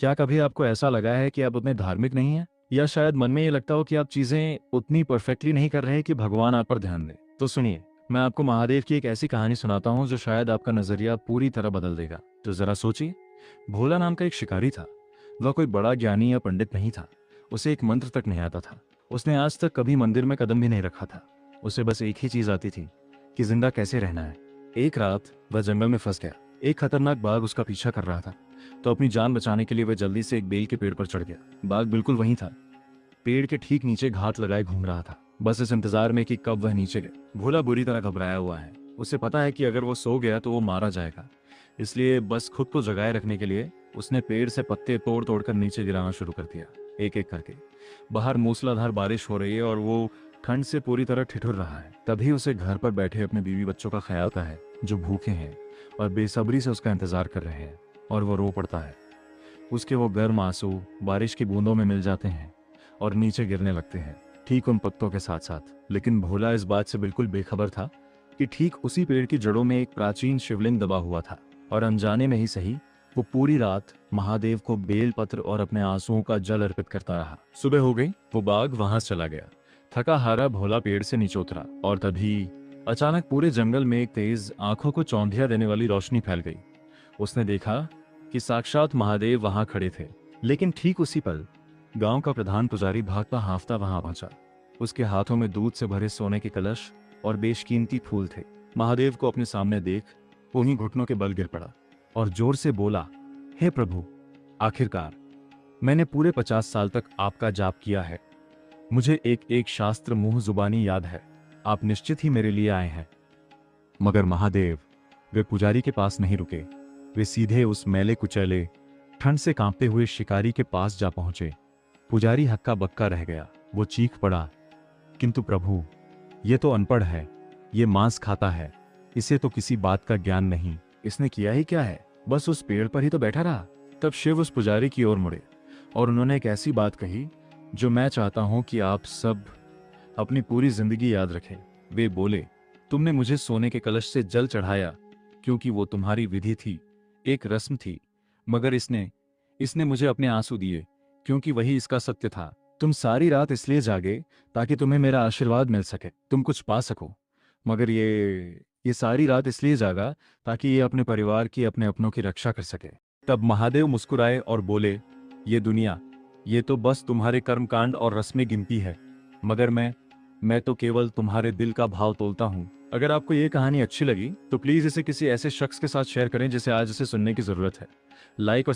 क्या कभी आपको ऐसा लगा है कि आप उतने धार्मिक नहीं हैं? या शायद मन में ये लगता हो कि आप चीजें उतनी परफेक्टली नहीं कर रहे कि भगवान आप पर ध्यान दे? तो सुनिए, मैं आपको महादेव की एक ऐसी कहानी सुनाता हूँ जो शायद आपका नजरिया पूरी तरह बदल देगा। तो जरा सोचिए, भोला नाम का एक शिकारी था। वह कोई बड़ा ज्ञानी या पंडित नहीं था। उसे एक मंत्र तक नहीं आता था। उसने आज तक कभी मंदिर में कदम भी नहीं रखा था। उसे बस एक ही चीज आती थी कि जिंदा कैसे रहना है। एक रात वह जंगल में फंस गया। एक खतरनाक बाघ उसका पीछा कर रहा था। तो अपनी जान बचाने के लिए वह जल्दी से एक बेल के पेड़ पर चढ़ गया। बाघ बिल्कुल वहीं था, पेड़ के ठीक नीचे घात लगाए घूम रहा था, बस इस इंतजार में कि कब वह नीचे गिरे। भोला बुरी तरह घबराया हुआ है। उसे पता है कि अगर वो सो गया तो वो मारा जाएगा। इसलिए बस खुद को जगाए रखने के लिए उसने पेड़ से पत्ते तोड़ तोड़ कर नीचे गिराना शुरू कर दिया, एक एक करके। बाहर मूसलाधार बारिश हो रही है और वो ठंड से पूरी तरह ठिठुर रहा है। तभी उसे घर पर बैठे अपने बीवी बच्चों का ख्याल आता है, जो भूखे हैं और बेसब्री से उसका इंतजार कर रहे हैं। और वो रो पड़ता है। उसके वो गर्म आंसू बारिश की बूंदों में मिल जाते हैं और नीचे गिरने लगते हैं, ठीक उन पत्तों के साथ साथ। लेकिन भोला इस बात से बिल्कुल बेखबर था कि ठीक उसी पेड़ की जड़ों में एक प्राचीन शिवलिंग दबा हुआ था। और अनजाने में ही सही, वो पूरी रात महादेव को बेल पत्र और अपने आंसुओं का जल अर्पित करता रहा। सुबह हो गई, वो बाघ वहां से चला गया। थका हारा भोला पेड़ से नीचे उतरा और तभी अचानक पूरे जंगल में एक तेज, आंखों को चौंधिया देने वाली रोशनी फैल गई। उसने देखा कि साक्षात महादेव वहां खड़े थे। लेकिन ठीक उसी पल गांव का प्रधान पुजारी भागता हांफता वहां पहुंचा। उसके हाथों में दूध से भरे सोने के कलश और बेशकीमती फूल थे। महादेव को अपने सामने देख वो ही घुटनों के बल गिर पड़ा और जोर से बोला, हे प्रभु, आखिरकार मैंने पूरे 50 साल तक आपका जाप किया है। मुझे एक एक शास्त्र मुंह जुबानी याद है। आप निश्चित ही मेरे लिए आए हैं। मगर महादेव, वे पुजारी के पास नहीं रुके। वे सीधे उस मैले कुचैले, ठंड से कांपते हुए शिकारी के पास जा पहुंचे। पुजारी हक्का बक्का रह गया। वो चीख पड़ा, किंतु प्रभु, ये तो अनपढ़ है, ये मांस खाता है, इसे तो किसी बात का ज्ञान नहीं। इसने किया ही क्या है, बस उस पेड़ पर ही तो बैठा रहा। तब शिव उस पुजारी की ओर मुड़े और उन्होंने एक ऐसी बात कही जो मैं चाहता हूं कि आप सब अपनी पूरी जिंदगी याद रखें। वे बोले, तुमने मुझे सोने के कलश से जल चढ़ाया क्योंकि वो तुम्हारी विधि थी, एक रस्म थी। मगर इसने इसने मुझे अपने आंसू दिए क्योंकि वही इसका सत्य था। तुम सारी रात इसलिए जागे ताकि तुम्हें मेरा आशीर्वाद मिल सके, तुम कुछ पा सको। मगर ये सारी रात इसलिए जागा ताकि ये अपने परिवार की, अपने अपनों की रक्षा कर सके। तब महादेव मुस्कुराए और बोले, ये दुनिया, ये तो बस तुम्हारे कर्मकांड और रस्में गिनती है। मगर मैं तो केवल तुम्हारे दिल का भाव तोलता हूँ। अगर आपको ये कहानी अच्छी लगी तो प्लीज इसे किसी ऐसे शख्स के साथ शेयर करें जिसे आज इसे सुनने की जरूरत है। लाइक और